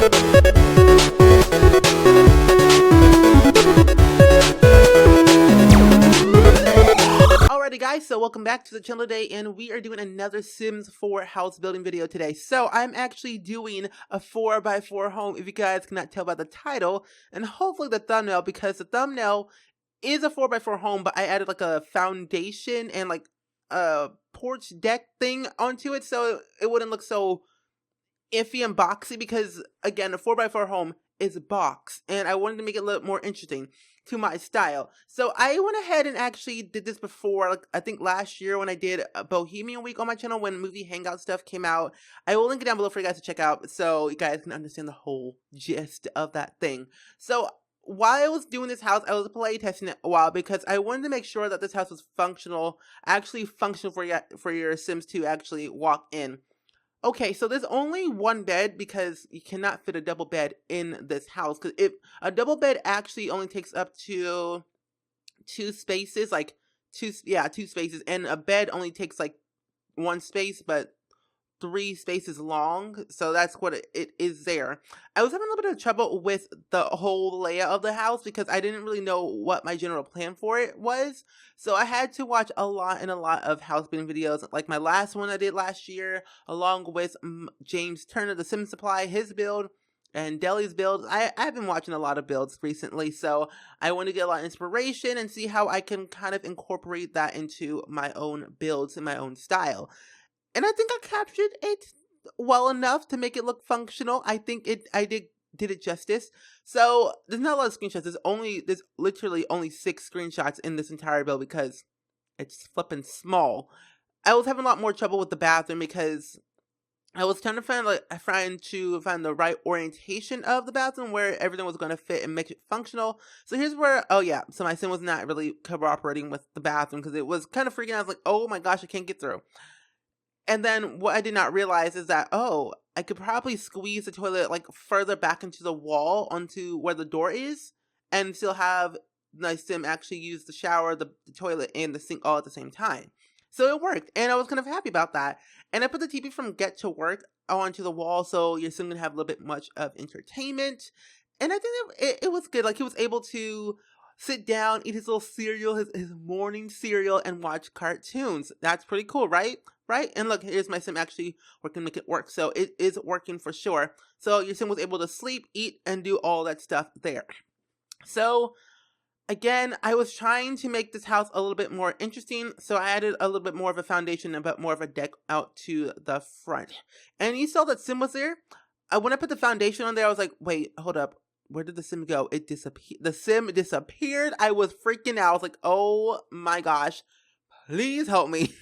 Alrighty guys, so welcome back to the channel today, and we are doing another Sims 4 house building video today. So I'm actually doing a 4x4 home, if you guys cannot tell by the title, and hopefully the thumbnail, because the thumbnail is a 4x4 home, but I added like a foundation and like a porch deck thing onto it, so it wouldn't look so iffy and boxy, because again, a 4x4 home is box, and I wanted to make it a little more interesting to my style. So I went ahead and actually did this before, like I think last year when I did a Bohemian Week on my channel when movie hangout stuff came out. I will link it down below for you guys to check out so you guys can understand the whole gist of that thing. So while I was doing this house, I was play testing it a while because I wanted to make sure that this house was functional, actually functional for your Sims to actually walk in. Okay, so there's only one bed because you cannot fit a double bed in this house. Because if a double bed actually only takes up to two spaces, like two spaces, and a bed only takes like one space, but 3 spaces long, so that's what it is there. I was having a little bit of trouble with the whole layout of the house because I didn't really know what my general plan for it was, so I had to watch a lot of house building videos, like my last one I did last year, along with James Turner, the Sim Supply, his build, and Deli's build. I've been watching a lot of builds recently, so I want to get a lot of inspiration and see how I can kind of incorporate that into my own builds and my own style. And I think I captured it well enough to make it look functional. I think I did it justice. So there's not a lot of screenshots. There's literally only 6 screenshots in this entire build because it's flipping small. I was having a lot more trouble with the bathroom because I was trying to find the right orientation of the bathroom where everything was going to fit and make it functional. So here's where, so my sim was not really cooperating with the bathroom because it was kind of freaking out. I was like, oh my gosh, I can't get through. And then what I did not realize is that, I could probably squeeze the toilet like further back into the wall onto where the door is and still have my sim actually use the shower, the toilet, and the sink all at the same time. So it worked, and I was kind of happy about that. And I put the TV from Get to Work onto the wall so your sim can have a little bit much of entertainment. And I think it was good. Like, he was able to sit down, eat his little cereal, his morning cereal, and watch cartoons. That's pretty cool, right? Right? And look, here's my sim actually working to make it work. So it is working for sure. So your sim was able to sleep, eat, and do all that stuff there. So again, I was trying to make this house a little bit more interesting. So I added a little bit more of a foundation and a bit more of a deck out to the front. And you saw that sim was there. When I put the foundation on there, I was like, wait, hold up. Where did the sim go? It disappeared. The sim disappeared. I was freaking out. I was like, oh my gosh, please help me.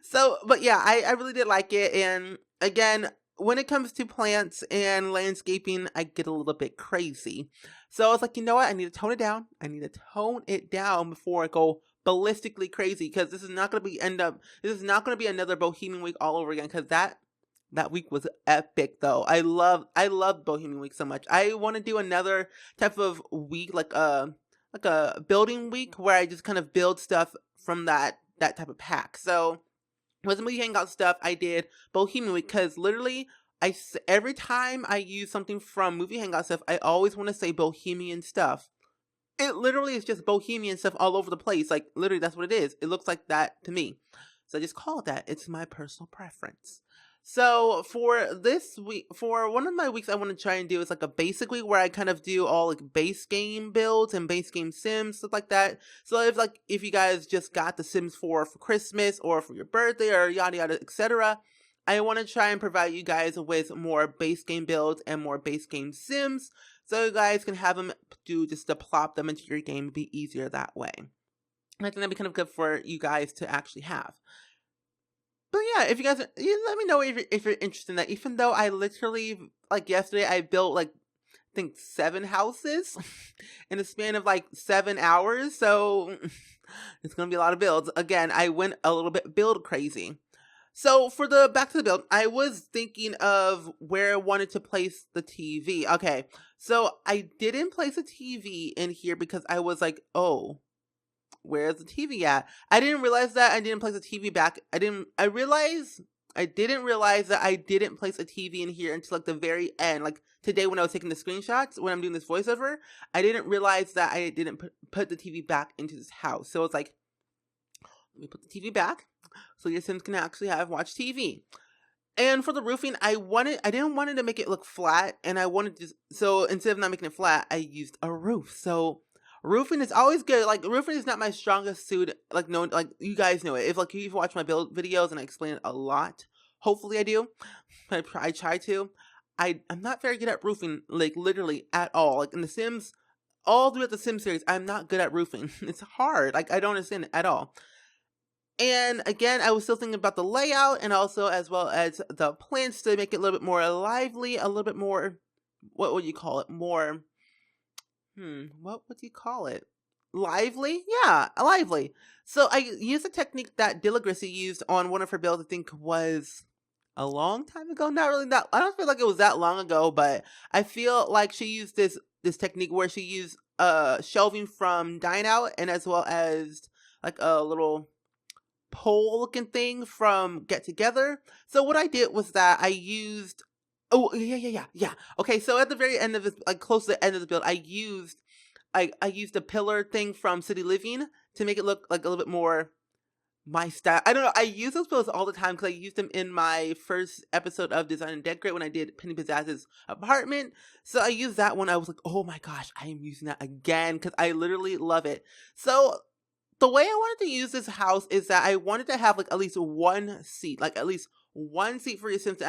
So, but yeah, I really did like it. And again, when it comes to plants and landscaping, I get a little bit crazy. So I was like, you know what? I need to tone it down. I need to tone it down before I go ballistically crazy, because this is not going to be another Bohemian Week all over again, because that week was epic though. I love Bohemian Week so much. I want to do another type of week, like a building week where I just kind of build stuff from that type of pack. So with the movie hangout stuff, I did Bohemian Week because literally every time I use something from movie hangout stuff, I always want to say Bohemian stuff. It literally is just Bohemian stuff all over the place. Like, literally, that's what it is. It looks like that to me. So I just call it that. It's my personal preference. So for this week, for one of my weeks, I want to try and do is like a basic week where I kind of do all like base game builds and base game Sims, stuff like that. So if you guys just got the Sims 4 for Christmas or for your birthday or yada yada, etc., I want to try and provide you guys with more base game builds and more base game Sims, so you guys can have them just to plop them into your game. It'd be easier that way. And I think that'd be kind of good for you guys to actually have. But yeah, if you guys, let me know if you're interested in that. Even though I literally, like yesterday, I built like, I think 7 houses in a span of like 7 hours. So it's going to be a lot of builds. Again, I went a little bit build crazy. So for the back to the build, I was thinking of where I wanted to place the TV. Okay, so I didn't place a TV in here because I was like, oh, where's the TV at? I didn't realize that I didn't place the TV back. I realized I didn't realize that I didn't place a TV in here until like the very end. Like today when I was taking the screenshots, when I'm doing this voiceover, I didn't realize that I didn't put the TV back into this house. So it's like, let me put the TV back so your Sims can actually watch TV. And for the roofing, I didn't want it to make it look flat, and I wanted to, so instead of not making it flat, I used a roof. So roofing is always good. Like roofing is not my strongest suit. Like no, like you guys know it. If like you've watched my build videos and I explain it a lot, hopefully I do. I try to. I'm not very good at roofing, like literally at all. Like in the Sims, all throughout the Sims series, I'm not good at roofing. It's hard. Like I don't understand it at all. And again, I was still thinking about the layout and also as well as the plants to make it a little bit more lively, a little bit more, what would you call it? More, what would you call it? Lively? Yeah, lively. So I used a technique that Dillagrissy used on one of her builds, I think was a long time ago. Not really that, I don't feel like it was that long ago, but I feel like she used this technique where she used shelving from Dine Out and as well as like a little pole looking thing from Get Together. So what I did was that I used, yeah. Okay, so at the very end of this, like close to the end of the build, I used a pillar thing from City Living to make it look like a little bit more my style. I don't know, I use those pillows all the time because I used them in my first episode of Design and Decorate when I did Penny Pizzazz's apartment. So I used that one. I was like, oh my gosh, I am using that again because I literally love it. So the way I wanted to use this house is that I wanted to have like at least one seat, for your Sims to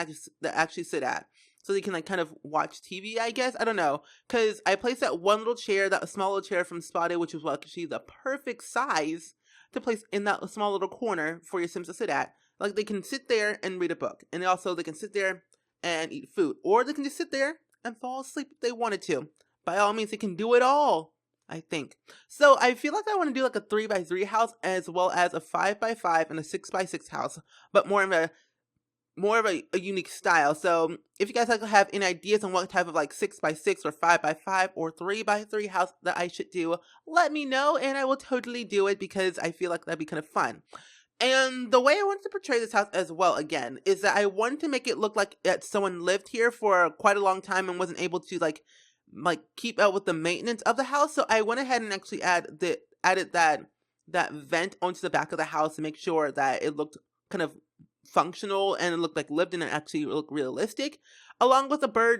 actually sit at, so they can like kind of watch TV. I guess I don't know, because I placed that one little chair, that small little chair from Spa Day, which was actually the perfect size to place in that small little corner for your Sims to sit at. Like they can sit there and read a book, and also they can sit there and eat food, or they can just sit there and fall asleep if they wanted to. By all means, they can do it all, I think. So I feel like I want to do like a 3x3 house as well as a 5x5 and a 6x6 house, but more of a unique style. So if you guys like have any ideas on what type of like 6x6 or 5x5 or 3x3 house that I should do, let me know and I will totally do it because I feel like that'd be kind of fun. And the way I wanted to portray this house as well, again, is that I wanted to make it look like that someone lived here for quite a long time and wasn't able to like keep up with the maintenance of the house. So I went ahead and actually added that vent onto the back of the house to make sure that it looked kind of functional and it looked like lived in and actually looked realistic, along with a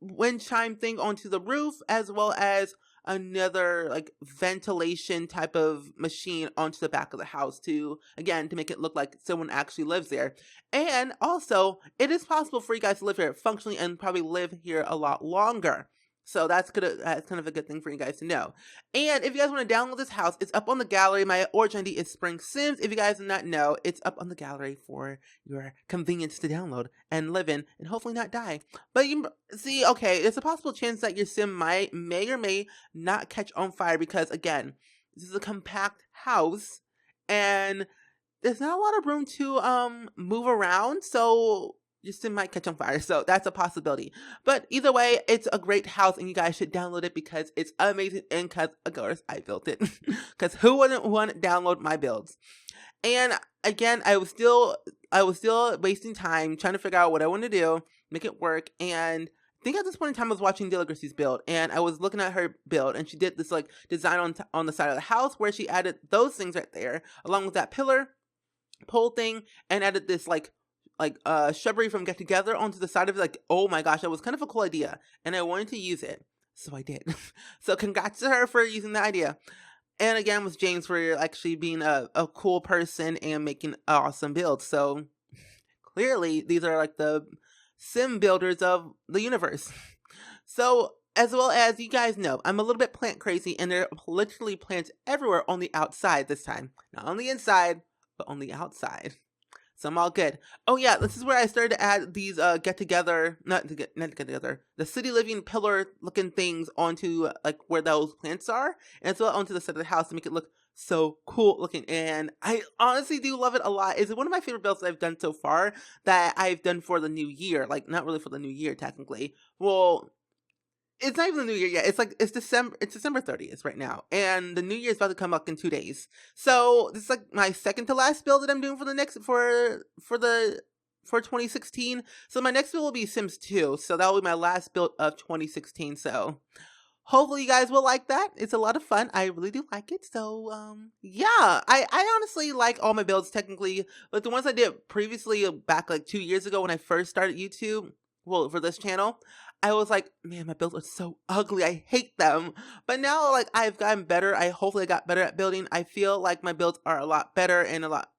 wind chime thing onto the roof, as well as another like ventilation type of machine onto the back of the house to make it look like someone actually lives there. And also, it is possible for you guys to live here functionally and probably live here a lot longer. So that's kind of a good thing for you guys to know. And if you guys want to download this house, it's up on the gallery. My origin ID is SpringSims. If you guys do not know, it's up on the gallery for your convenience to download and live in and hopefully not die. But you see, okay, there's a possible chance that your sim may or may not catch on fire because, again, this is a compact house and there's not a lot of room to move around. So your sim might catch on fire, so that's a possibility. But either way, it's a great house, and you guys should download it because it's amazing, and because, of course, I built it. Because who wouldn't want to download my builds? And again, I was still wasting time trying to figure out what I want to do, make it work, and I think at this point in time I was watching Dilligrissy's build, and I was looking at her build, and she did this like design on the side of the house where she added those things right there, along with that pole thing, and added this like shrubbery from Get Together onto the side of it. Like, oh my gosh, that was kind of a cool idea, and I wanted to use it, so I did. So congrats to her for using the idea, and again with James for actually being a cool person and making awesome builds. So clearly these are like the sim builders of the universe. So as well as you guys know, I'm a little bit plant crazy, and there are literally plants everywhere on the outside this time, not on the inside but on the outside. So I'm all good. Oh yeah, this is where I started to add these not get together, the City Living pillar looking things onto like where those plants are, and as well onto the side of the house to make it look so cool looking. And I honestly do love it a lot. It's one of my favorite builds that I've done so far, that I've done for the new year. Like not really for the new year technically. Well, It's not even the new year yet. It's like it's December 30th right now. And the new year is about to come up in 2 days. So this is like my second to last build that I'm doing for 2016. So my next build will be Sims 2. So that will be my last build of 2016. So hopefully you guys will like that. It's a lot of fun. I really do like it. So yeah, I honestly like all my builds technically. Like the ones I did previously back like 2 years ago when I first started YouTube, well, for this channel, I was like, man, my builds are so ugly. I hate them. But now like I've gotten better. I hopefully got better at building. I feel like my builds are a lot better and a lot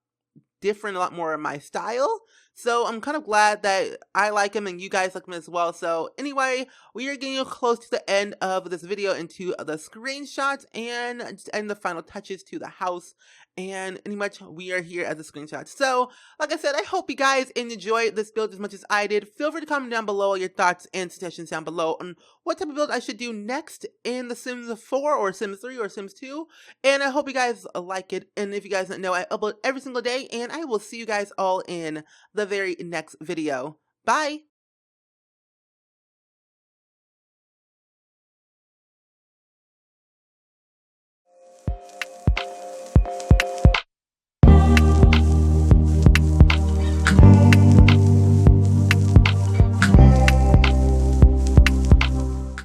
different, a lot more of my style. So I'm kind of glad that I like him and you guys like him as well. So anyway, we are getting close to the end of this video into the screenshots and the final touches to the house. And pretty much we are here at the screenshot. So like I said, I hope you guys enjoyed this build as much as I did. Feel free to comment down below your thoughts and suggestions down below on what type of build I should do next in the Sims 4 or Sims 3 or Sims 2. And I hope you guys like it. And if you guys don't know, I upload every single day, and I will see you guys all in the very next video. Bye!